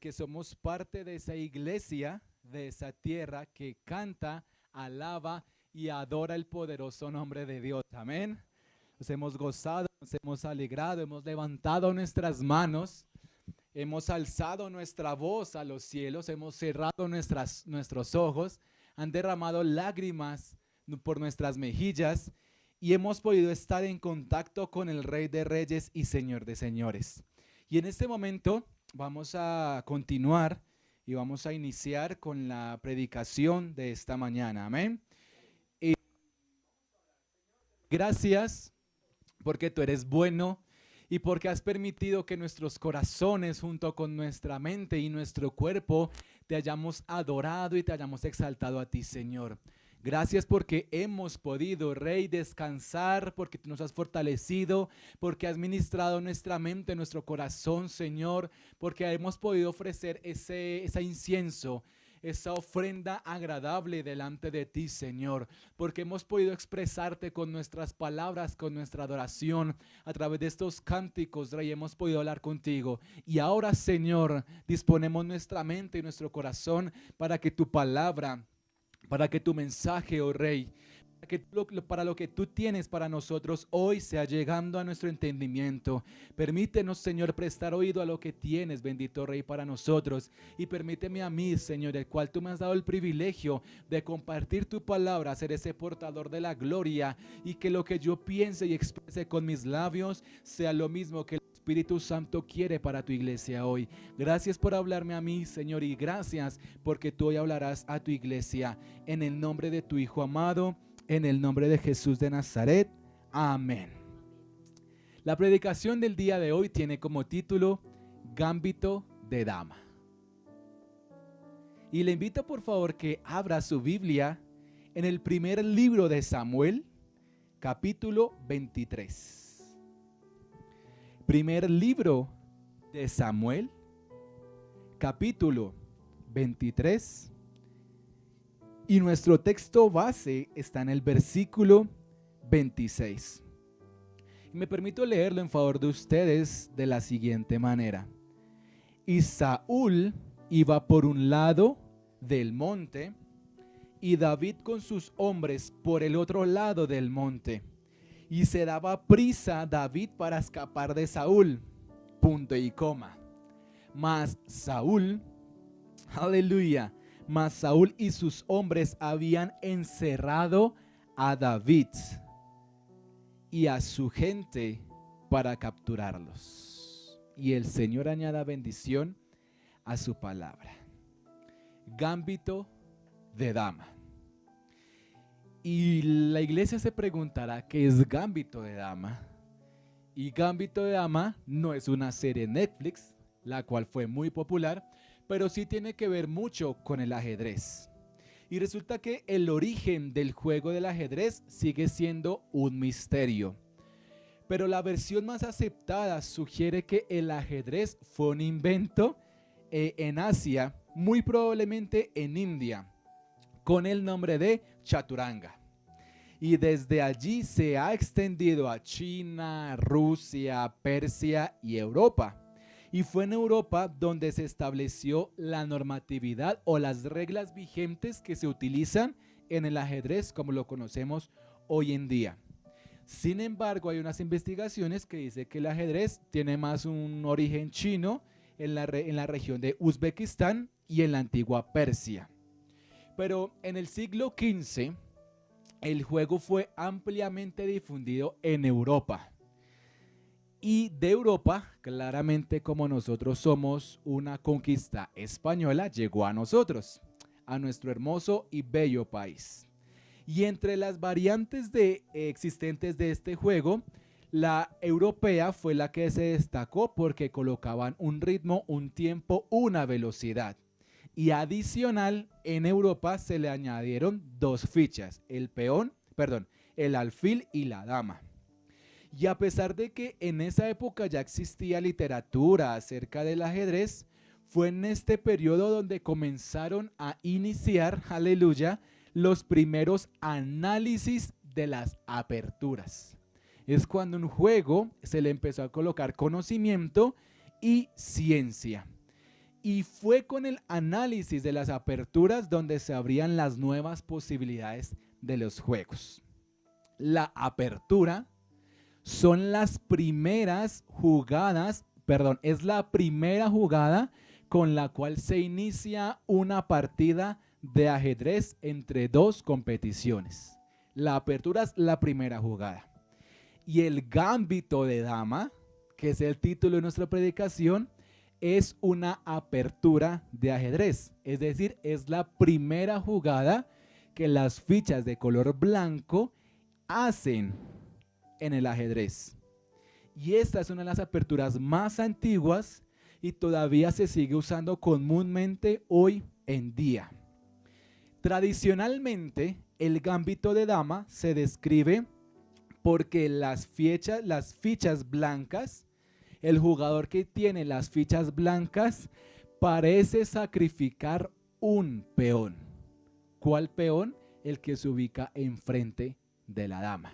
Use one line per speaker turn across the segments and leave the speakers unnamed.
que somos parte de esa iglesia, de esa tierra que canta, alaba y adora el poderoso nombre de Dios. Amén. Nos hemos gozado, nos hemos alegrado, hemos levantado nuestras manos, hemos alzado nuestra voz a los cielos, hemos cerrado nuestros ojos, han derramado lágrimas por nuestras mejillas y hemos podido estar en contacto con el Rey de Reyes y Señor de Señores. Y en este momento vamos a continuar y vamos a iniciar con la predicación de esta mañana. Amén. Y gracias porque tú eres bueno y porque has permitido que nuestros corazones junto con nuestra mente y nuestro cuerpo te hayamos adorado y te hayamos exaltado a ti, Señor. Gracias porque hemos podido, Rey, descansar, porque tú nos has fortalecido, porque has ministrado nuestra mente, nuestro corazón, Señor, porque hemos podido ofrecer ese incienso, esa ofrenda agradable delante de ti, Señor, porque hemos podido expresarte con nuestras palabras, con nuestra adoración, a través de estos cánticos, Rey, hemos podido hablar contigo. Y ahora, Señor, disponemos nuestra mente y nuestro corazón para que tu palabra, para que tu mensaje, oh Rey, para lo que tú tienes para nosotros hoy sea llegando a nuestro entendimiento. Permítenos, Señor, prestar oído a lo que tienes, bendito Rey, para nosotros. Y permíteme a mí, Señor, el cual tú me has dado el privilegio de compartir tu palabra, ser ese portador de la gloria, y que lo que yo piense y exprese con mis labios sea lo mismo que el Espíritu Santo quiere para tu iglesia hoy. Gracias por hablarme a mí, Señor, y gracias porque tú hoy hablarás a tu iglesia. En el nombre de tu Hijo amado, en el nombre de Jesús de Nazaret. Amén. La predicación del día de hoy tiene como título Gambito de Dama. Y le invito por favor que abra su Biblia en el primer libro de Samuel, capítulo 23. Primer libro de Samuel, capítulo 23. Y nuestro texto base está en el versículo 26. Y me permito leerlo en favor de ustedes de la siguiente manera. Y Saúl iba por un lado del monte y David con sus hombres por el otro lado del monte. Y se daba prisa David para escapar de Saúl. Punto y coma. Mas Saúl, aleluya, mas Saúl y sus hombres habían encerrado a David y a su gente para capturarlos. Y el Señor añada bendición a su palabra. Gambito de dama. Y la iglesia se preguntará ¿qué es Gambito de Dama? Y Gambito de Dama no es una serie en Netflix, la cual fue muy popular, pero sí tiene que ver mucho con el ajedrez. Y resulta que el origen del juego del ajedrez sigue siendo un misterio. Pero la versión más aceptada sugiere que el ajedrez fue un invento en Asia, muy probablemente en India, con el nombre de chaturanga. Y desde allí se ha extendido a China, Rusia, Persia y Europa. Y fue en Europa donde se estableció la normatividad o las reglas vigentes que se utilizan en el ajedrez como lo conocemos hoy en día. Sin embargo, hay unas investigaciones que dicen que el ajedrez tiene más un origen chino en la región de Uzbekistán y en la antigua Persia. Pero en el siglo XV, el juego fue ampliamente difundido en Europa. Y de Europa, claramente como nosotros somos una conquista española, llegó a nosotros, a nuestro hermoso y bello país. Y entre las variantes existentes de este juego, la europea fue la que se destacó porque colocaban un ritmo, un tiempo, una velocidad. Y adicional, en Europa se le añadieron dos fichas, el alfil y la dama. Y a pesar de que en esa época ya existía literatura acerca del ajedrez, fue en este periodo donde comenzaron a iniciar, aleluya, los primeros análisis de las aperturas. Es cuando un juego se le empezó a colocar conocimiento y ciencia. Y fue con el análisis de las aperturas donde se abrían las nuevas posibilidades de los juegos. La apertura son las primeras jugadas, es la primera jugada con la cual se inicia una partida de ajedrez entre dos competiciones. La apertura es la primera jugada. Y el gambito de dama, que es el título de nuestra predicación, es una apertura de ajedrez. Es decir, es la primera jugada que las fichas de color blanco hacen en el ajedrez. Y esta es una de las aperturas más antiguas y todavía se sigue usando comúnmente hoy en día. Tradicionalmente, el gambito de dama se describe porque las fichas blancas, el jugador que tiene las fichas blancas parece sacrificar un peón. ¿Cuál peón? El que se ubica enfrente de la dama.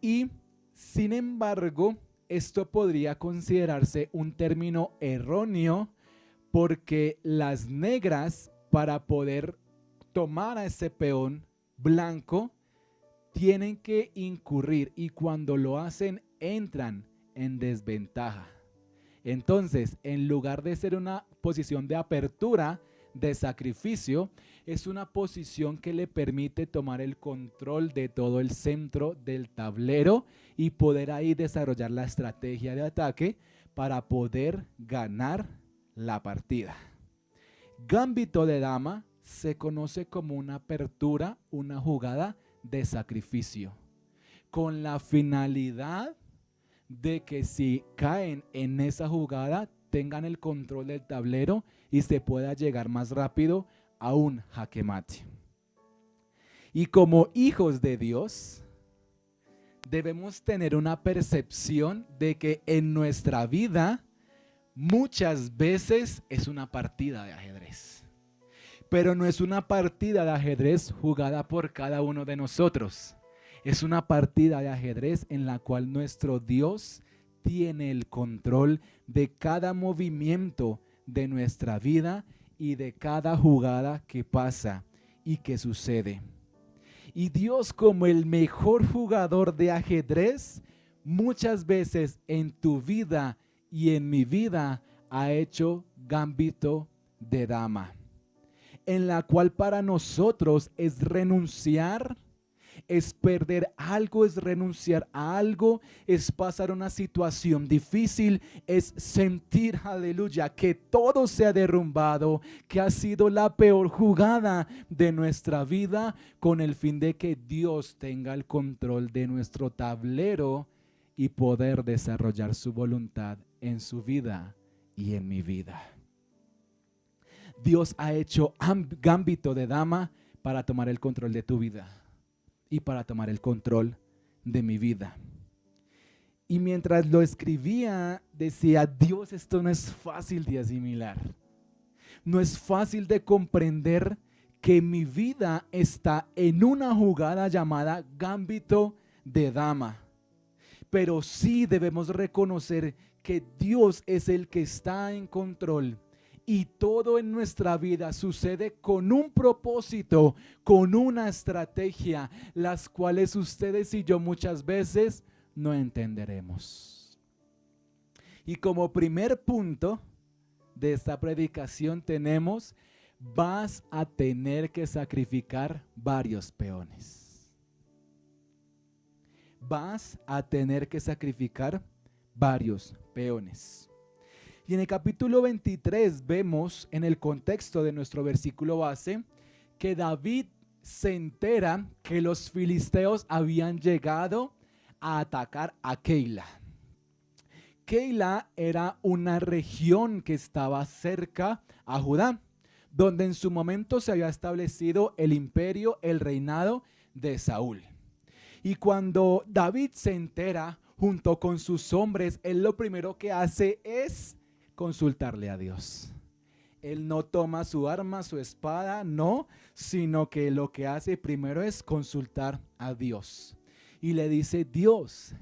Y, sin embargo, esto podría considerarse un término erróneo porque las negras, para poder tomar a ese peón blanco, tienen que incurrir y cuando lo hacen entran en desventaja. Entonces, en lugar de ser una posición de apertura, de sacrificio, es una posición que le permite tomar el control de todo el centro del tablero y poder ahí desarrollar la estrategia de ataque para poder ganar la partida. Gambito de dama se conoce como una apertura, una jugada de sacrificio, con la finalidad de que si caen en esa jugada tengan el control del tablero y se pueda llegar más rápido a un jaque mate. Y como hijos de Dios, debemos tener una percepción de que en nuestra vida muchas veces es una partida de ajedrez. Pero no es una partida de ajedrez jugada por cada uno de nosotros. Es una partida de ajedrez en la cual nuestro Dios tiene el control de cada movimiento de nuestra vida y de cada jugada que pasa y que sucede. Y Dios, como el mejor jugador de ajedrez, muchas veces en tu vida y en mi vida ha hecho gambito de dama, en la cual para nosotros es renunciar, es perder algo, es renunciar a algo, es pasar una situación difícil, es sentir, aleluya, que todo se ha derrumbado, que ha sido la peor jugada de nuestra vida, con el fin de que Dios tenga el control de nuestro tablero y poder desarrollar su voluntad en su vida y en mi vida. Dios ha hecho gambito de dama para tomar el control de tu vida y para tomar el control de mi vida. Y mientras lo escribía, decía, Dios, esto no es fácil de asimilar. No es fácil de comprender que mi vida está en una jugada llamada gambito de dama. Pero sí debemos reconocer que Dios es el que está en control. Y todo en nuestra vida sucede con un propósito, con una estrategia, las cuales ustedes y yo muchas veces no entenderemos. Y como primer punto de esta predicación tenemos, vas a tener que sacrificar varios peones. Vas a tener que sacrificar varios peones. Y en el capítulo 23 vemos en el contexto de nuestro versículo base que David se entera que los filisteos habían llegado a atacar a Keila. Keila era una región que estaba cerca a Judá, donde en su momento se había establecido el imperio, el reinado de Saúl. Y cuando David se entera junto con sus hombres, él lo primero que hace es consultarle a Dios. Él no toma su arma, su espada, no, sino que lo que hace primero es consultar a Dios. Y le dice, Dios,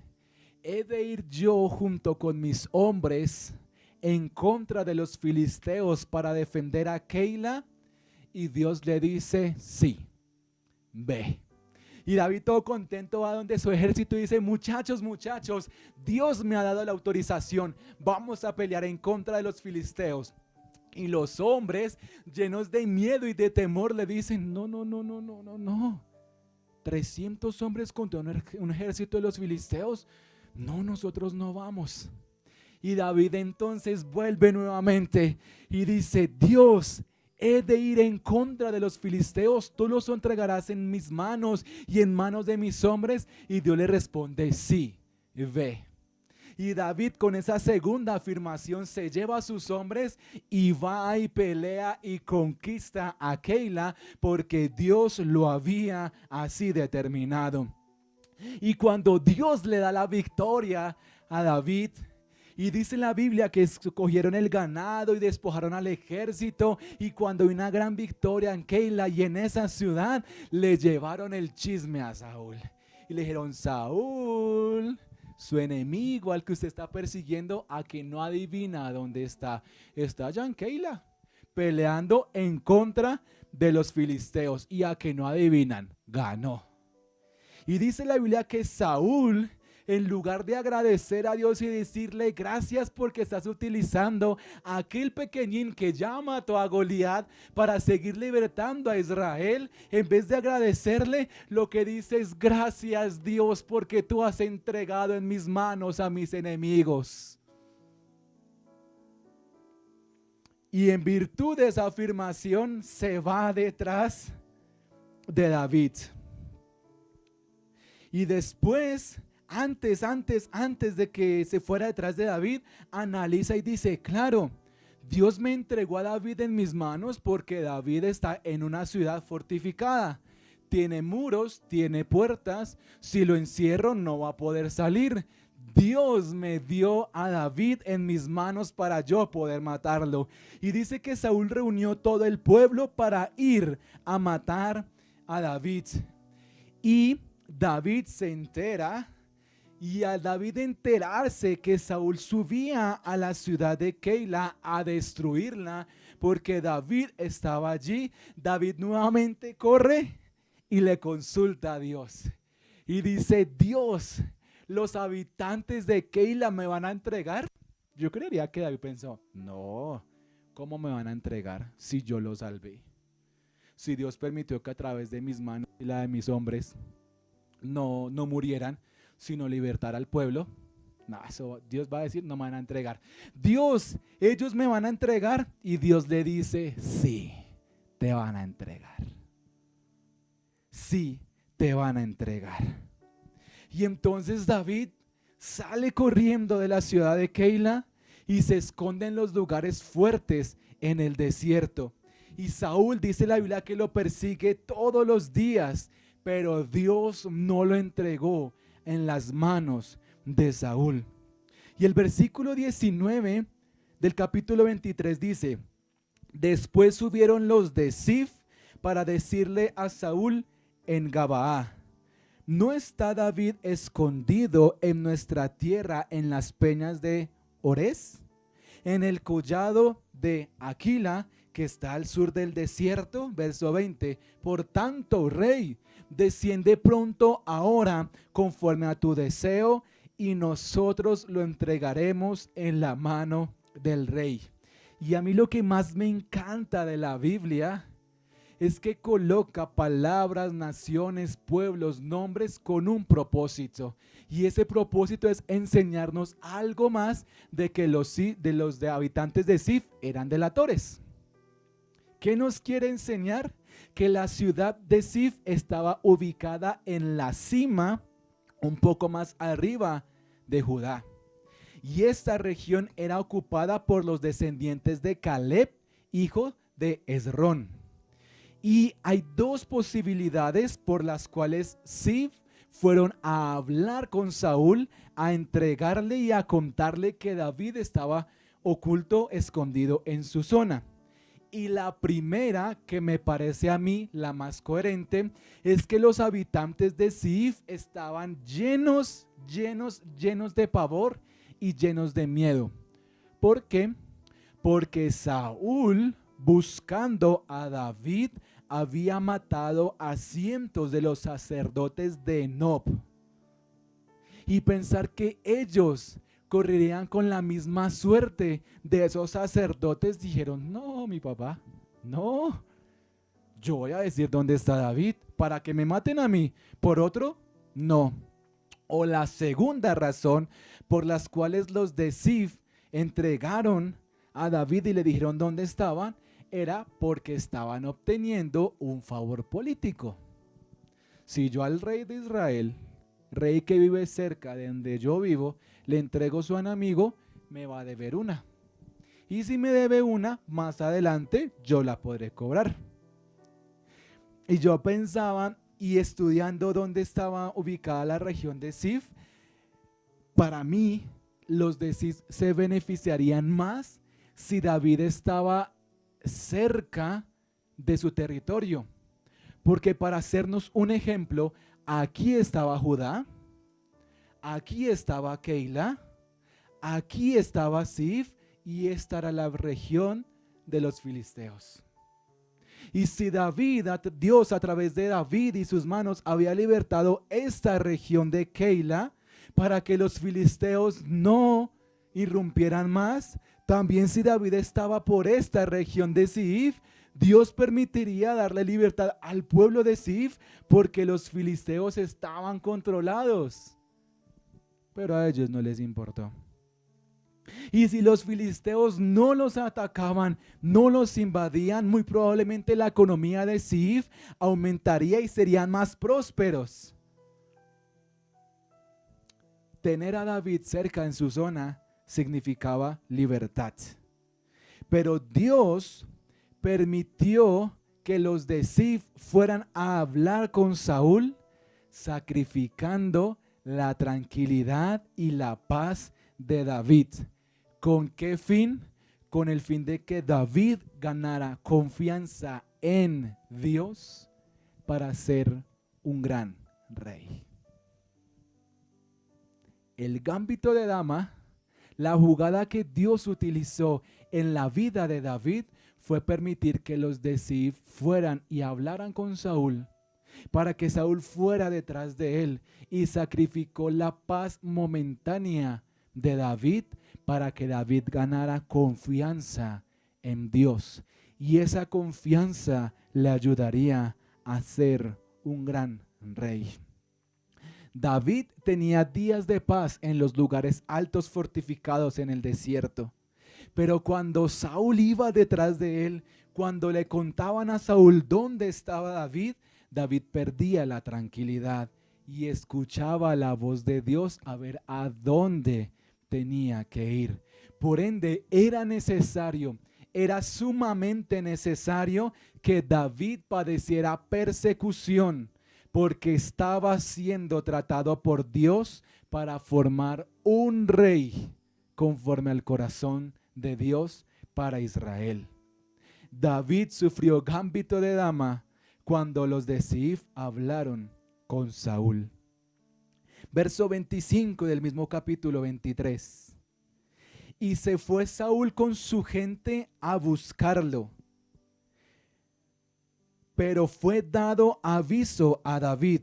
¿he de ir yo junto con mis hombres en contra de los filisteos para defender a Keila? Y Dios le dice, sí, ve. Y David todo contento va donde su ejército y dice, muchachos, Dios me ha dado la autorización, vamos a pelear en contra de los filisteos. Y los hombres, llenos de miedo y de temor, le dicen, no. 300 hombres contra un ejército de los filisteos. No, nosotros no vamos. Y David entonces vuelve nuevamente y dice, Dios, he de ir en contra de los filisteos, tú los entregarás en mis manos y en manos de mis hombres. Y Dios le responde, sí, ve. Y David con esa segunda afirmación se lleva a sus hombres y va y pelea y conquista a Keila porque Dios lo había así determinado. Y cuando Dios le da la victoria a David, y dice en la Biblia que cogieron el ganado y despojaron al ejército, y cuando hay una gran victoria en Keila y en esa ciudad, le llevaron el chisme a Saúl. Y le dijeron, Saúl, su enemigo al que usted está persiguiendo, a que no adivina dónde está allá en Keila, peleando en contra de los filisteos, y a que no adivinan, ganó. Y dice la Biblia que Saúl, en lugar de agradecer a Dios y decirle gracias porque estás utilizando a aquel pequeñín que ya mató a Goliat para seguir libertando a Israel, en vez de agradecerle, lo que dice es gracias Dios porque tú has entregado en mis manos a mis enemigos. Y en virtud de esa afirmación se va detrás de David. Y después, antes de que se fuera detrás de David, analiza y dice, claro, Dios me entregó a David en mis manos porque David está en una ciudad fortificada. Tiene muros, tiene puertas, si lo encierro no va a poder salir. Dios me dio a David en mis manos para yo poder matarlo. Y dice que Saúl reunió todo el pueblo para ir a matar a David. Y David se entera, y al David enterarse que Saúl subía a la ciudad de Keila a destruirla, porque David estaba allí, David nuevamente corre y le consulta a Dios. Y dice, Dios, ¿los habitantes de Keila me van a entregar? Yo creería que David pensó, no, ¿cómo me van a entregar si yo los salvé? Si Dios permitió que a través de mis manos y la de mis hombres no murieran, sino libertar al pueblo. No, eso Dios va a decir, no me van a entregar. Dios, ellos me van a entregar. Y Dios le dice, sí, te van a entregar. Sí, te van a entregar. Y entonces David sale corriendo de la ciudad de Keila y se esconde en los lugares fuertes en el desierto. Y Saúl, dice la Biblia, que lo persigue todos los días, pero Dios no lo entregó en las manos de Saúl. Y el versículo 19 del capítulo 23 dice, después subieron los de Zif para decirle a Saúl en Gabaa, ¿no está David escondido en nuestra tierra en las peñas de Orés, en el collado de Aquila, que está al sur del desierto? Verso 20, por tanto, rey, desciende pronto ahora conforme a tu deseo y nosotros lo entregaremos en la mano del rey. Y a mí lo que más me encanta de la Biblia es que coloca palabras, naciones, pueblos, nombres con un propósito. Y ese propósito es enseñarnos algo más de que los habitantes de Zif eran delatores. ¿Qué nos quiere enseñar? Que la ciudad de Zif estaba ubicada en la cima, un poco más arriba de Judá. Y esta región era ocupada por los descendientes de Caleb, hijo de Esrón. Y hay dos posibilidades por las cuales Zif fueron a hablar con Saúl, a entregarle y a contarle que David estaba oculto, escondido en su zona. Y la primera, que me parece a mí la más coherente, es que los habitantes de Zif estaban llenos de pavor y llenos de miedo. ¿Por qué? Porque Saúl, buscando a David, había matado a cientos de los sacerdotes de Nob. Y pensar que ellos correrían con la misma suerte de esos sacerdotes, dijeron, no, mi papá, no, yo voy a decir dónde está David para que me maten a mí. Por otro, no. O la segunda razón por las cuales los de Zif entregaron a David y le dijeron dónde estaban, era porque estaban obteniendo un favor político. Si yo al rey de Israel, rey que vive cerca de donde yo vivo, le entrego su enemigo, me va a deber una. Y si me debe una, más adelante yo la podré cobrar. Y yo pensaba, y estudiando dónde estaba ubicada la región de Zif, para mí los de Zif se beneficiarían más si David estaba cerca de su territorio. Porque para hacernos un ejemplo, aquí estaba Judá, aquí estaba Keila, aquí estaba Zif y esta era la región de los filisteos. Y si Dios a través de David y sus manos había libertado esta región de Keila para que los filisteos no irrumpieran más, también si David estaba por esta región de Zif, Dios permitiría darle libertad al pueblo de Zif porque los filisteos estaban controlados. Pero a ellos no les importó. Y si los filisteos no los atacaban, no los invadían, muy probablemente la economía de Zif aumentaría y serían más prósperos. Tener a David cerca en su zona significaba libertad. Pero Dios permitió que los de Zif fueran a hablar con Saúl, sacrificando la tranquilidad y la paz de David. ¿Con qué fin? Con el fin de que David ganara confianza en Dios para ser un gran rey. El gambito de dama, la jugada que Dios utilizó en la vida de David, fue permitir que los de Zif fueran y hablaran con Saúl, para que Saúl fuera detrás de él, y sacrificó la paz momentánea de David para que David ganara confianza en Dios. Y esa confianza le ayudaría a ser un gran rey. David tenía días de paz en los lugares altos fortificados en el desierto. Pero cuando Saúl iba detrás de él, cuando le contaban a Saúl dónde estaba David, David perdía la tranquilidad y escuchaba la voz de Dios a ver a dónde tenía que ir. Por ende, era sumamente necesario que David padeciera persecución, porque estaba siendo tratado por Dios para formar un rey conforme al corazón de Dios para Israel. David sufrió gambito de dama cuando los de Zif hablaron con Saúl. Verso 25 del mismo capítulo 23. Y se fue Saúl con su gente a buscarlo. Pero fue dado aviso a David,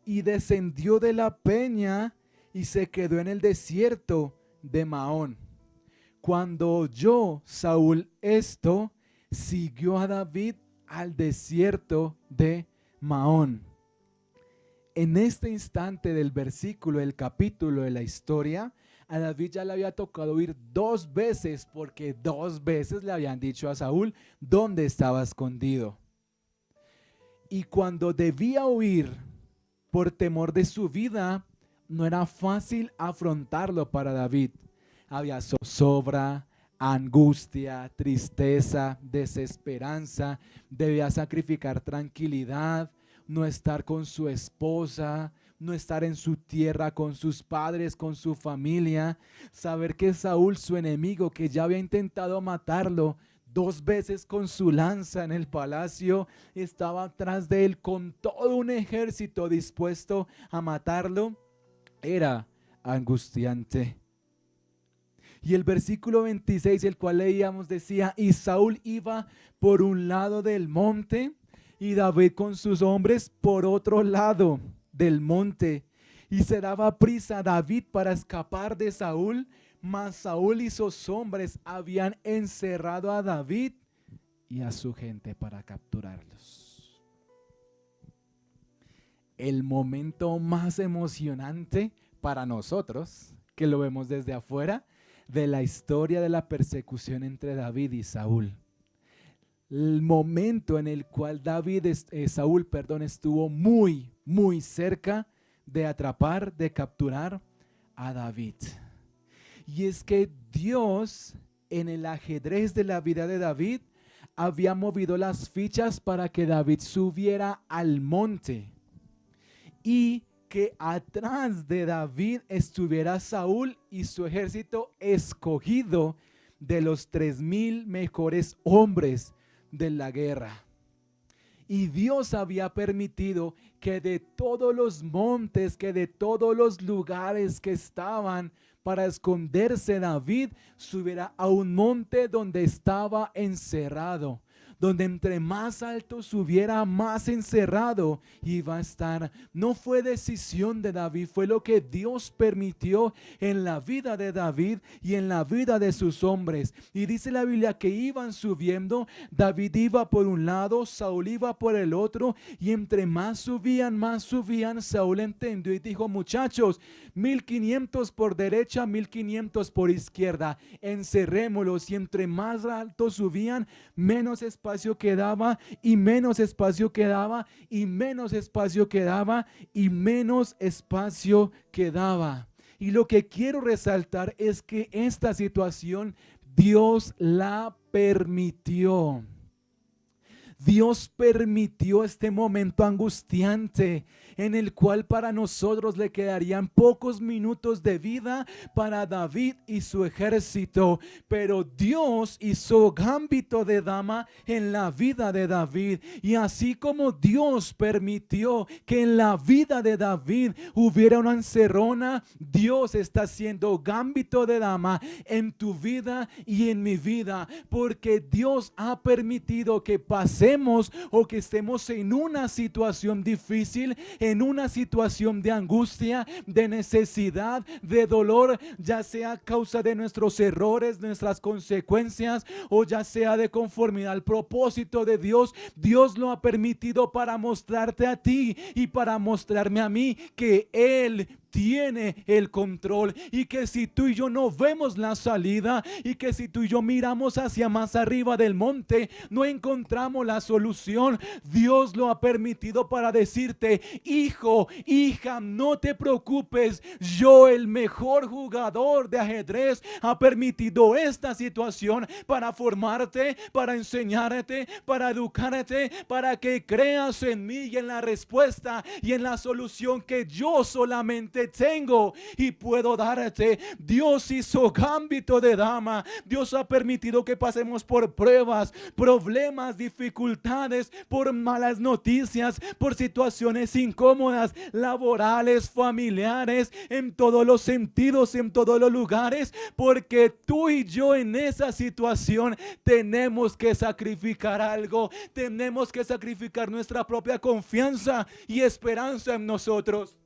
y descendió de la peña y se quedó en el desierto de Maón. Cuando oyó Saúl esto, siguió a David al desierto de Maón. En este instante del versículo, del capítulo de la historia, a David ya le había tocado huir 2 veces, porque 2 veces le habían dicho a Saúl dónde estaba escondido. Y cuando debía huir por temor de su vida, no era fácil afrontarlo para David. Había zozobra, angustia, tristeza, desesperanza. Debía sacrificar tranquilidad, no estar con su esposa, no estar en su tierra con sus padres, con su familia. Saber que Saúl, su enemigo, que ya había intentado matarlo 2 veces con su lanza en el palacio, estaba atrás de él con todo un ejército dispuesto a matarlo, era angustiante. Y el versículo 26, el cual leíamos, decía: y Saúl iba por un lado del monte y David con sus hombres por otro lado del monte. Y se daba prisa David para escapar de Saúl, mas Saúl y sus hombres habían encerrado a David y a su gente para capturarlos. El momento más emocionante para nosotros, que lo vemos desde afuera, de la historia de la persecución entre David y Saúl. El momento en el cual Saúl estuvo muy cerca de atrapar, de capturar a David. Y es que Dios, en el ajedrez de la vida de David, había movido las fichas para que David subiera al monte y que atrás de David estuviera Saúl y su ejército escogido de los 3,000 mejores hombres de la guerra. Y Dios había permitido que de todos los montes, que de todos los lugares que estaban para esconderse David, subiera a un monte donde estaba encerrado, donde entre más alto subiera, más encerrado iba a estar. No fue decisión de David, fue lo que Dios permitió en la vida de David y en la vida de sus hombres. Y dice la Biblia que iban subiendo, David iba por un lado, Saúl iba por el otro, y entre más subían, Saúl entendió y dijo: muchachos, 1,500 por derecha, 1,500 por izquierda, encerrémoslos. Y entre más alto subían, menos espacio quedaba, y menos espacio quedaba, y menos espacio quedaba, y menos espacio quedaba. Y lo que quiero resaltar es que esta situación Dios la permitió. Dios permitió este momento angustiante en el cual para nosotros le quedarían pocos minutos de vida para David y su ejército, pero Dios hizo gambito de dama en la vida de David. Y así como Dios permitió que en la vida de David hubiera una encerrona, Dios está haciendo gambito de dama en tu vida y en mi vida, porque Dios ha permitido que pasemos o que estemos en una situación difícil, en una situación de angustia, de necesidad, de dolor, ya sea a causa de nuestros errores, nuestras consecuencias, o ya sea de conformidad al propósito de Dios. Dios lo ha permitido para mostrarte a ti y para mostrarme a mí que Él tiene el control, y que si tú y yo no vemos la salida, y que si tú y yo miramos hacia más arriba del monte, no encontramos la solución, Dios lo ha permitido para decirte: hijo, hija, no te preocupes, yo, el mejor jugador de ajedrez, ha permitido esta situación para formarte, para enseñarte, para educarte, para que creas en mí y en la respuesta y en la solución que yo solamente tengo y puedo darte. Dios hizo gambito de dama. Dios ha permitido que pasemos por pruebas, problemas, dificultades, por malas noticias, por situaciones incómodas, laborales, familiares, en todos los sentidos, en todos los lugares, porque tú y yo en esa situación tenemos que sacrificar algo. Tenemos que sacrificar nuestra propia confianza y esperanza en nosotros.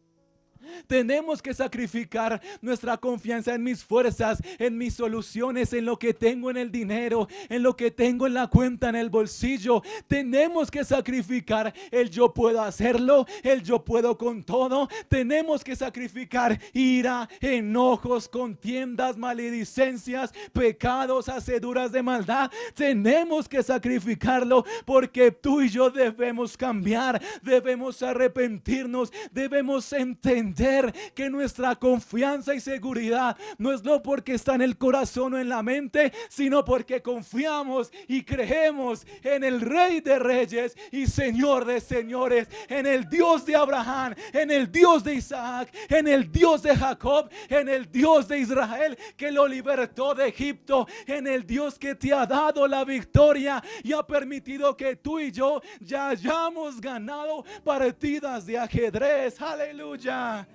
Tenemos que sacrificar nuestra confianza en mis fuerzas, en mis soluciones, en lo que tengo en el dinero, en lo que tengo en la cuenta, en el bolsillo. Tenemos que sacrificar el yo puedo hacerlo, el yo puedo con todo. Tenemos que sacrificar ira, enojos, contiendas, maledicencias, pecados, haceduras de maldad. Tenemos que sacrificarlo, porque tú y yo debemos cambiar, debemos arrepentirnos, debemos entender que nuestra confianza y seguridad no es lo porque está en el corazón o en la mente, sino porque confiamos y creemos en el Rey de Reyes y Señor de Señores, en el Dios de Abraham, en el Dios de Isaac, en el Dios de Jacob, en el Dios de Israel que lo libertó de Egipto, en el Dios que te ha dado la victoria y ha permitido que tú y yo ya hayamos ganado partidas de ajedrez. Aleluya.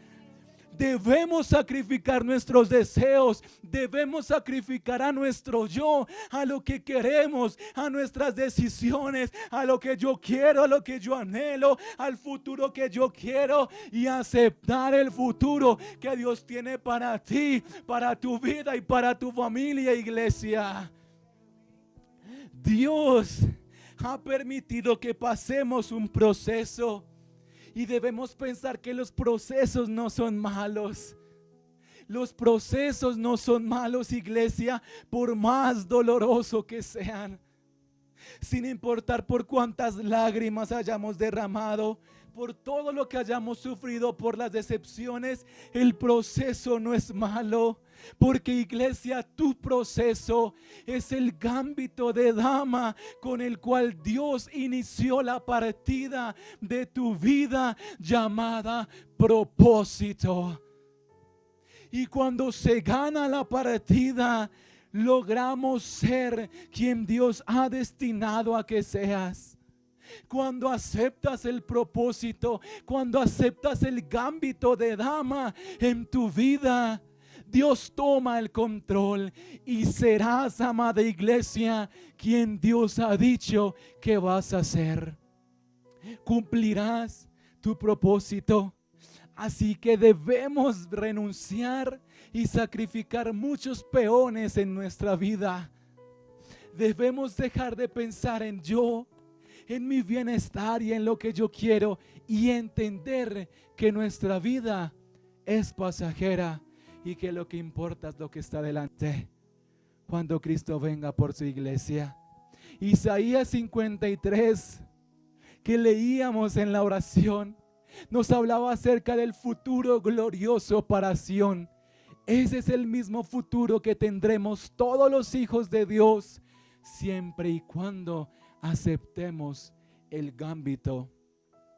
Debemos sacrificar nuestros deseos, debemos sacrificar a nuestro yo, a lo que queremos, a nuestras decisiones, a lo que yo quiero, a lo que yo anhelo, al futuro que yo quiero, y aceptar el futuro que Dios tiene para ti, para tu vida y para tu familia, iglesia. Dios ha permitido que pasemos un proceso. Y debemos pensar que los procesos no son malos. Los procesos no son malos, iglesia, por más doloroso que sean. Sin importar por cuántas lágrimas hayamos derramado, por todo lo que hayamos sufrido, por las decepciones, el proceso no es malo. Porque, iglesia, tu proceso es el gambito de dama con el cual Dios inició la partida de tu vida llamada propósito. Y cuando se gana la partida, logramos ser quien Dios ha destinado a que seas. Cuando aceptas el propósito, cuando aceptas el gambito de dama en tu vida, Dios toma el control y serás, amada iglesia, quien Dios ha dicho que vas a ser. Cumplirás tu propósito. Así que debemos renunciar y sacrificar muchos peones en nuestra vida. Debemos dejar de pensar en yo, en mi bienestar y en lo que yo quiero, y entender que nuestra vida es pasajera y que lo que importa es lo que está delante cuando Cristo venga por su iglesia. Isaías 53, que leíamos en la oración, nos hablaba acerca del futuro glorioso para Sión. Ese es el mismo futuro que tendremos todos los hijos de Dios, siempre y cuando aceptemos el gambito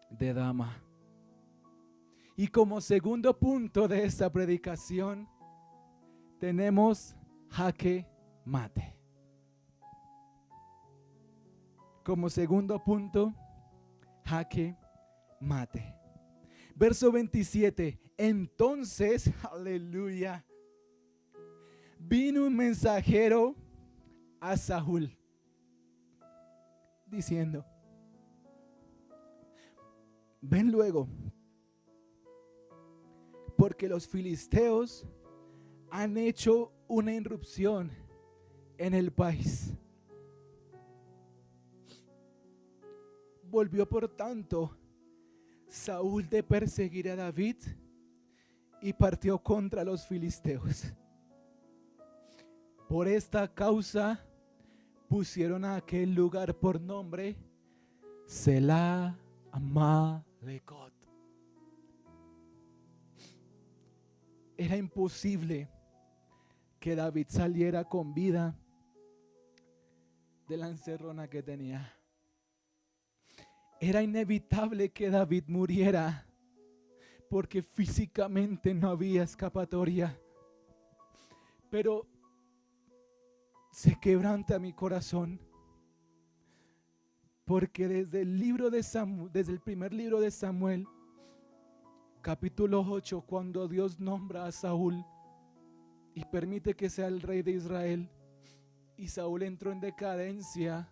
de dama. Y como segundo punto de esta predicación, tenemos jaque mate. Como segundo punto, jaque mate. Verso 27. Entonces, aleluya, vino un mensajero a Saúl diciendo: ven luego, porque los filisteos han hecho una irrupción en el país. Volvió por tanto Saúl de perseguir a David y partió contra los filisteos. Por esta causa pusieron a aquel lugar por nombre Selah Amalekot. Era imposible que David saliera con vida de la encerrona que tenía. Era inevitable que David muriera, porque físicamente no había escapatoria. Pero se quebranta mi corazón, porque desde el primer libro de Samuel, capítulo 8, cuando Dios nombra a Saúl y permite que sea el rey de Israel, y Saúl entró en decadencia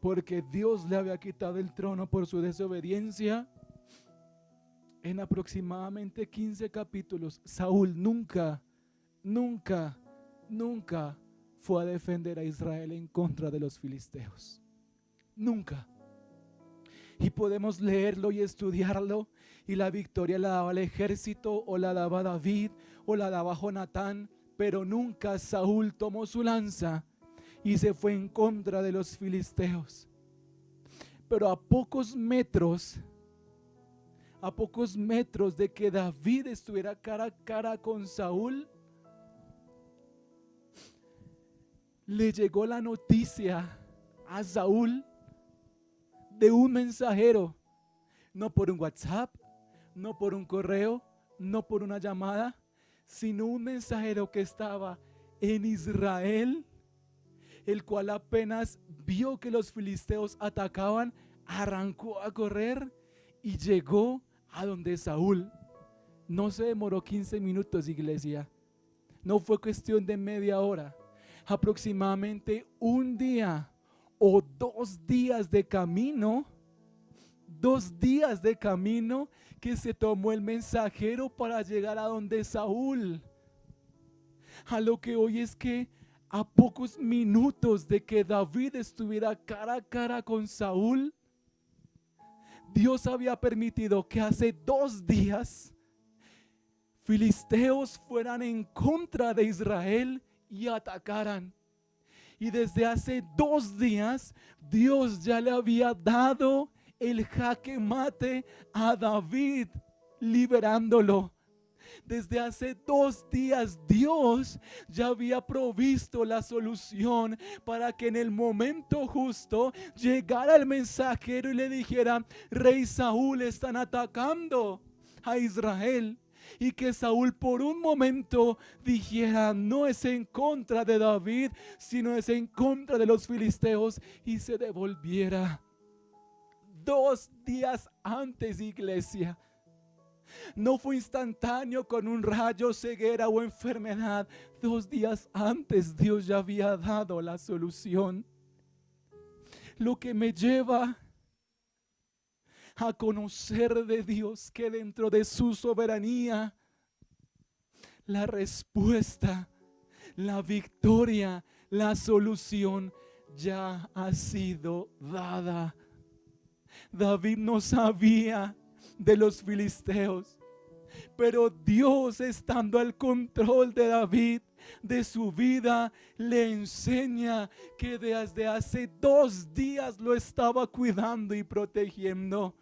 porque Dios le había quitado el trono por su desobediencia. En aproximadamente 15 capítulos, Saúl nunca fue a defender a Israel en contra de los filisteos. Nunca. Y podemos leerlo y estudiarlo, y la victoria la daba el ejército, o la daba David, o la daba Jonatán, pero nunca Saúl tomó su lanza y se fue en contra de los filisteos. Pero a pocos metros de que David estuviera cara a cara con Saúl, le llegó la noticia a Saúl de un mensajero, no por un WhatsApp, no por un correo, no por una llamada, sino un mensajero que estaba en Israel, el cual apenas vio que los filisteos atacaban, arrancó a correr y llegó a donde Saúl No se demoró 15 minutos, iglesia. No fue cuestión de media hora. Aproximadamente un día o 2 días de camino. 2 días de camino que se tomó el mensajero para llegar a donde Saúl. A lo que hoy es que a pocos minutos de que David estuviera cara a cara con Saúl, Dios había permitido que hace 2 días filisteos fueran en contra de Israel y atacaran. Y desde hace 2 días Dios ya le había dado el jaque mate a David, liberándolo. Desde hace 2 días Dios ya había provisto la solución para que en el momento justo llegara el mensajero y le dijera: Rey Saúl, están atacando a Israel. Y que Saúl por un momento dijera: no es en contra de David, sino es en contra de los filisteos, y se devolviera. 2 días antes, iglesia. No fue instantáneo con un rayo, ceguera o enfermedad. 2 días antes Dios ya había dado la solución. Lo que me lleva a conocer de Dios que dentro de su soberanía, la respuesta, la victoria, la solución ya ha sido dada. David no sabía de los filisteos, pero Dios, estando al control de David, de su vida, le enseña que desde hace 2 días lo estaba cuidando y protegiendo.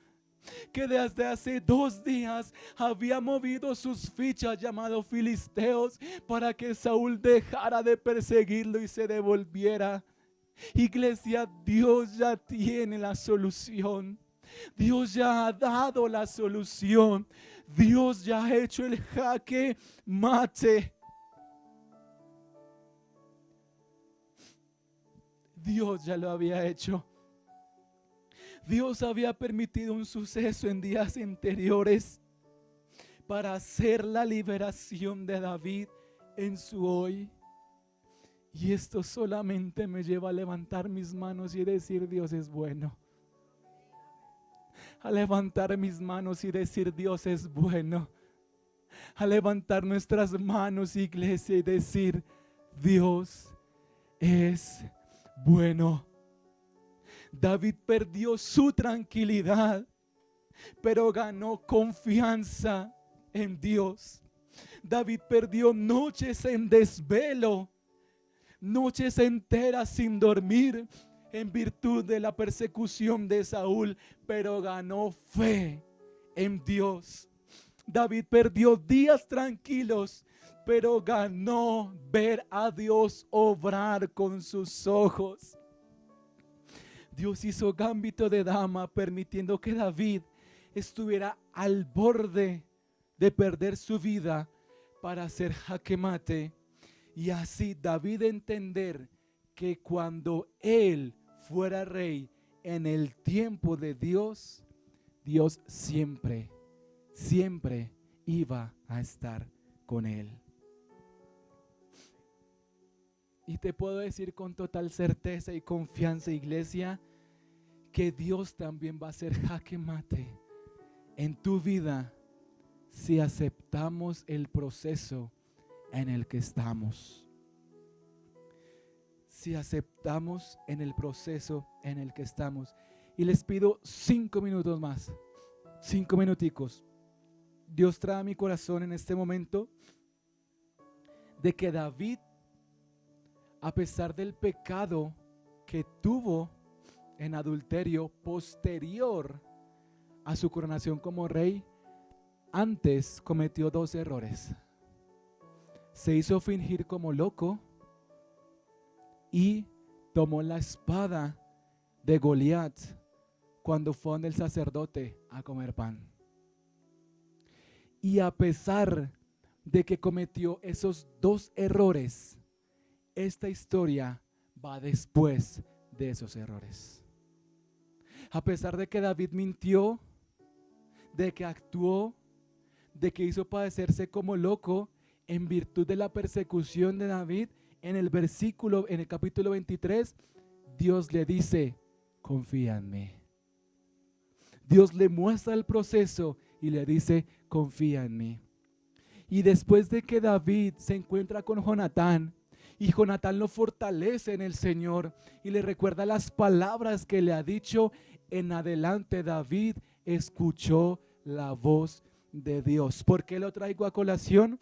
Que desde hace 2 días había movido sus fichas llamados filisteos para que Saúl dejara de perseguirlo y se devolviera. Iglesia, Dios ya tiene la solución. Dios ya ha dado la solución. Dios ya ha hecho el jaque mate. Dios ya lo había hecho. Dios había permitido un suceso en días anteriores para hacer la liberación de David en su hoy. Y esto solamente me lleva a levantar mis manos y decir: Dios es bueno. A levantar mis manos y decir: Dios es bueno. A levantar nuestras manos, iglesia, y decir: Dios es bueno. David perdió su tranquilidad, pero ganó confianza en Dios. David perdió noches en desvelo, noches enteras sin dormir en virtud de la persecución de Saúl, pero ganó fe en Dios. David perdió días tranquilos, pero ganó ver a Dios obrar con sus ojos. Dios hizo gambito de dama, permitiendo que David estuviera al borde de perder su vida para hacer jaque mate, y así David entender que cuando él fuera rey en el tiempo de Dios, Dios siempre iba a estar con él. Y te puedo decir con total certeza y confianza, iglesia, que Dios también va a hacer jaque mate en tu vida si aceptamos el proceso en el que estamos. Si aceptamos en el proceso en el que estamos. Y les pido 5 minutos más, 5 minuticos. Dios trae a mi corazón en este momento de que David, a pesar del pecado que tuvo en adulterio posterior a su coronación como rey, antes cometió 2 errores. Se hizo fingir como loco y tomó la espada de Goliat cuando fue donde el sacerdote a comer pan. Y a pesar de que cometió esos 2 errores, esta historia va después de esos errores. A pesar de que David mintió, de que actuó de que hizo padecerse como loco en virtud de la persecución de David, en el capítulo 23, Dios le dice, confía en mí. Dios le muestra el proceso y le dice, confía en mí. Y después de que David se encuentra con Jonatán, y Jonatán lo fortalece en el Señor y le recuerda las palabras que le ha dicho, en adelante David escuchó la voz de Dios. ¿Por qué lo traigo a colación?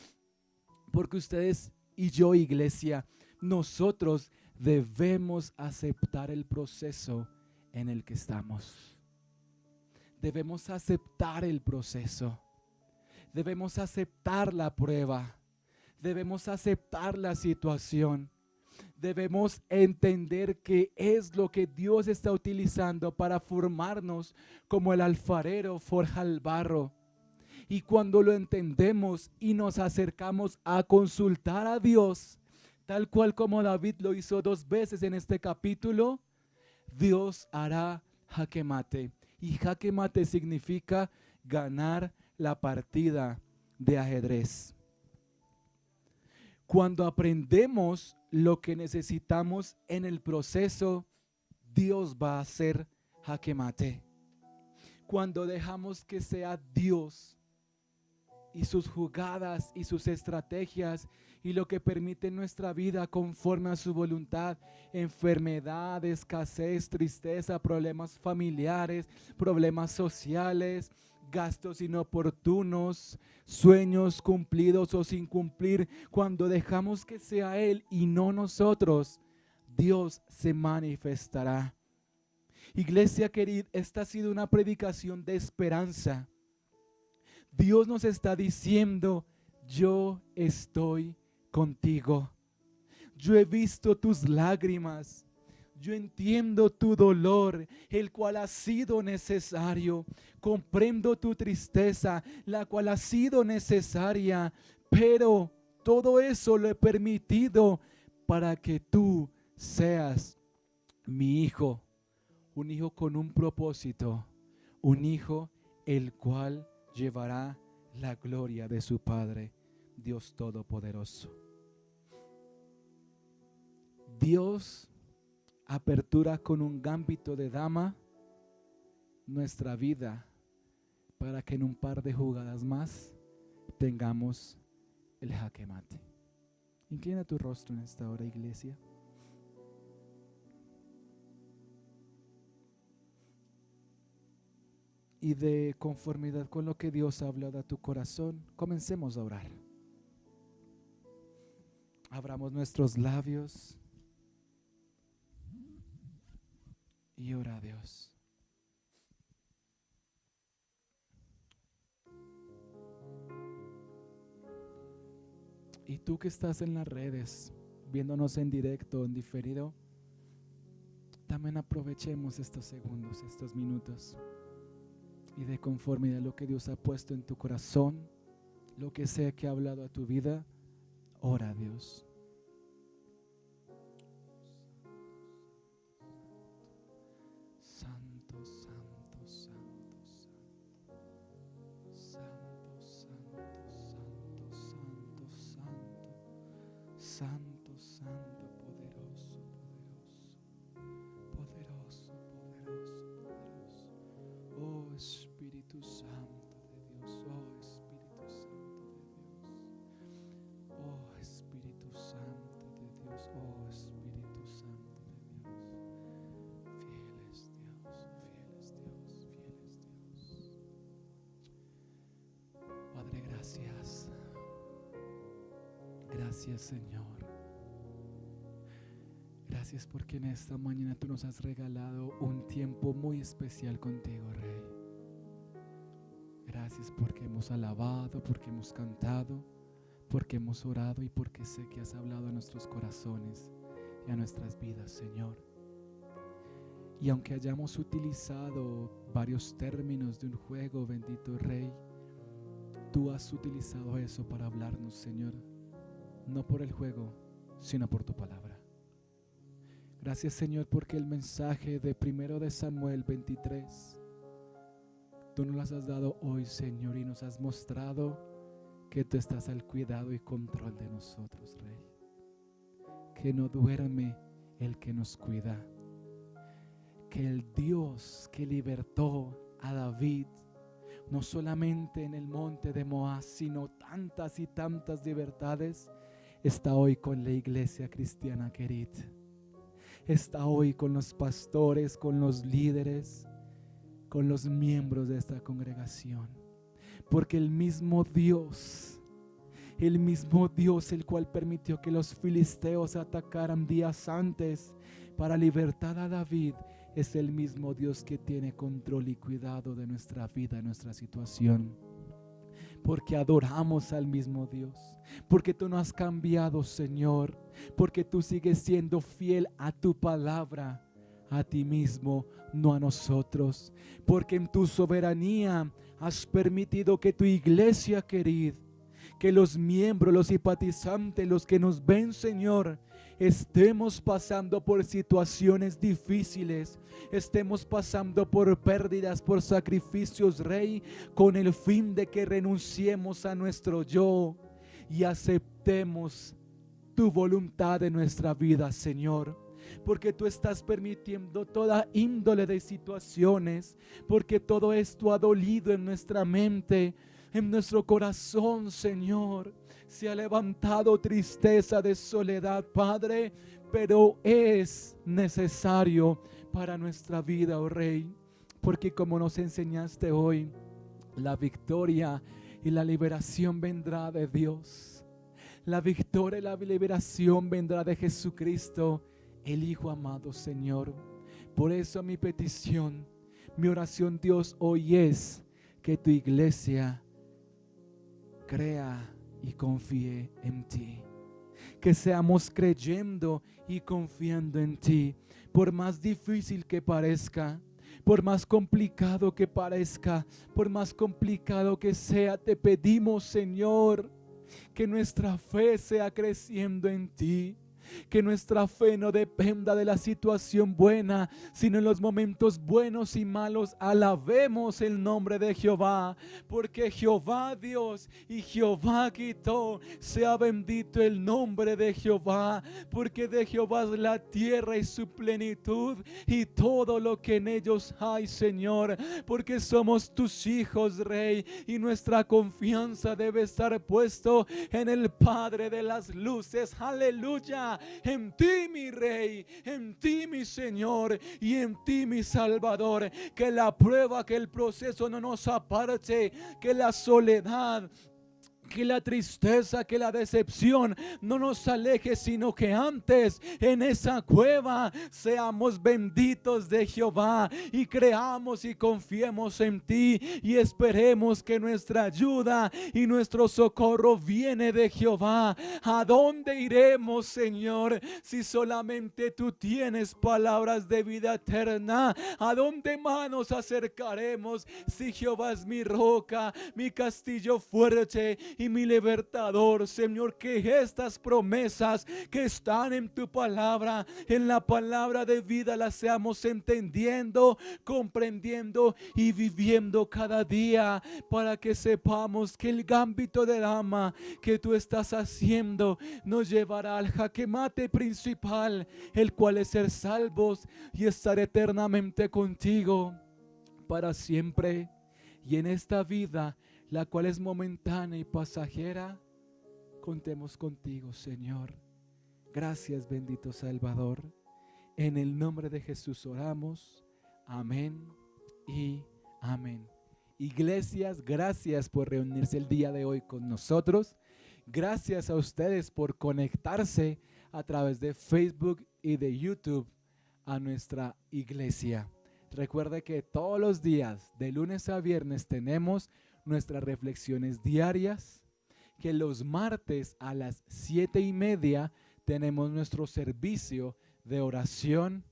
Porque ustedes y yo, iglesia, nosotros debemos aceptar el proceso en el que estamos. Debemos aceptar el proceso. Debemos aceptar la prueba. Debemos aceptar la situación. Debemos entender que es lo que Dios está utilizando para formarnos como el alfarero forja el barro. Y cuando lo entendemos y nos acercamos a consultar a Dios, tal cual como David lo hizo 2 veces en este capítulo, Dios hará jaque mate. Y jaque mate significa ganar la partida de ajedrez. Cuando aprendemos lo que necesitamos en el proceso, Dios va a hacer jaque mate. Cuando dejamos que sea Dios y sus jugadas y sus estrategias y lo que permite nuestra vida conforme a su voluntad, enfermedad, escasez, tristeza, problemas familiares, problemas sociales, gastos inoportunos, sueños cumplidos o sin cumplir, cuando dejamos que sea Él y no nosotros, Dios se manifestará. Iglesia querida, esta ha sido una predicación de esperanza. Dios nos está diciendo, yo estoy contigo. Yo he visto tus lágrimas. Yo entiendo tu dolor, el cual ha sido necesario. Comprendo tu tristeza, la cual ha sido necesaria. Pero todo eso lo he permitido para que tú seas mi hijo. Un hijo con un propósito. Un hijo el cual llevará la gloria de su Padre, Dios Todopoderoso. Dios apertura con un gambito de dama nuestra vida para que en un par de jugadas más tengamos el jaque mate. Inclina tu rostro en esta hora, iglesia. Y de conformidad con lo que Dios ha hablado a tu corazón, comencemos a orar. Abramos nuestros labios y ora a Dios. Y tú que estás en las redes, viéndonos en directo, en diferido, también aprovechemos estos segundos, estos minutos. Y de conformidad a lo que Dios ha puesto en tu corazón, lo que sea que ha hablado a tu vida, ora a Dios. Santo, santo, santo, santo, santo, santo, santo, santo, santo, santo, poderoso, poderoso, poderoso, poderoso. Oh Espíritu Santo de Dios, oh Espíritu Santo de Dios, oh Espíritu Santo de Dios, oh Espíritu Santo de Dios. Fiel es Dios, fiel es Dios, fiel es Dios. Padre, gracias. Gracias, Señor. Gracias porque en esta mañana tú nos has regalado un tiempo muy especial contigo, Rey. Gracias porque hemos alabado, porque hemos cantado, porque hemos orado y porque sé que has hablado a nuestros corazones y a nuestras vidas, Señor. Y aunque hayamos utilizado varios términos de un juego, bendito Rey, tú has utilizado eso para hablarnos, Señor, no por el juego, sino por tu palabra. Gracias, Señor, porque el mensaje de 1 de Samuel 23 tú nos las has dado hoy, Señor, y nos has mostrado que tú estás al cuidado y control de nosotros, Rey. Que no duerme el que nos cuida. Que el Dios que libertó a David, no solamente en el monte de Moab, sino tantas y tantas libertades, está hoy con la iglesia cristiana querida. Está hoy con los pastores, con los líderes, con los miembros de esta congregación. Porque el mismo Dios, el cual permitió que los filisteos atacaran días antes para libertar a David, es el mismo Dios que tiene control y cuidado de nuestra vida, nuestra situación. Porque adoramos al mismo Dios, porque tú no has cambiado, Señor, porque tú sigues siendo fiel a tu palabra, a ti mismo, no a nosotros, porque en tu soberanía has permitido que tu iglesia querida, que los miembros, los simpatizantes, los que nos ven, Señor, estemos pasando por situaciones difíciles, estemos pasando por pérdidas, por sacrificios, Rey, con el fin de que renunciemos a nuestro yo y aceptemos tu voluntad en nuestra vida, Señor. Porque tú estás permitiendo toda índole de situaciones, porque todo esto ha dolido en nuestra mente, en nuestro corazón, Señor. Se ha levantado tristeza de soledad, Padre, pero es necesario para nuestra vida, oh Rey, porque como nos enseñaste hoy, la victoria y la liberación vendrá de Dios. La victoria y la liberación vendrá de Jesucristo, el Hijo amado, Señor. Por eso mi petición, mi oración, Dios, hoy es que tu iglesia crea y confíe en ti. Que seamos creyendo y confiando en ti. Por más difícil que parezca, por más complicado que parezca, por más complicado que sea, te pedimos, Señor, que nuestra fe sea creciendo en ti. Que nuestra fe no dependa de la situación buena, sino en los momentos buenos y malos alabemos el nombre de Jehová, porque Jehová Dios y Jehová quitó. Sea bendito el nombre de Jehová, porque de Jehová es la tierra y su plenitud y todo lo que en ellos hay, Señor, porque somos tus hijos, Rey, y nuestra confianza debe estar puesto en el Padre de las luces. Aleluya. En ti, mi Rey, en ti, mi Señor, y en ti, mi Salvador. Que la prueba, que el proceso no nos aparte, que la soledad, que la tristeza, que la decepción no nos aleje, sino que antes en esa cueva seamos benditos de Jehová y creamos y confiemos en ti y esperemos que nuestra ayuda y nuestro socorro viene de Jehová. ¿A dónde iremos, Señor, si solamente tú tienes palabras de vida eterna? ¿A dónde más nos acercaremos si Jehová es mi roca, mi castillo fuerte y mi libertador? Señor, que estas promesas que están en tu palabra, en la palabra de vida, las seamos entendiendo, comprendiendo y viviendo cada día, para que sepamos que el gambito de dama que tú estás haciendo nos llevará al jaque mate principal, el cual es ser salvos y estar eternamente contigo para siempre. Y en esta vida, la cual es momentánea y pasajera, contemos contigo, Señor. Gracias, bendito Salvador. En el nombre de Jesús oramos. Amén y amén. Iglesias, gracias por reunirse el día de hoy con nosotros. Gracias a ustedes por conectarse a través de Facebook y de YouTube a nuestra iglesia. Recuerde que todos los días, de lunes a viernes, tenemos nuestras reflexiones diarias, que los martes a las 7:30 tenemos nuestro servicio de oración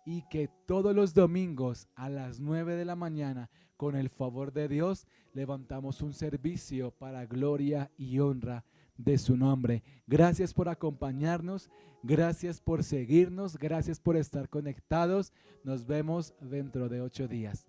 y que todos los domingos a las 9 de la mañana, con el favor de Dios, levantamos un servicio para gloria y honra de su nombre. Gracias por acompañarnos, gracias por seguirnos, gracias por estar conectados. Nos vemos dentro de 8 días.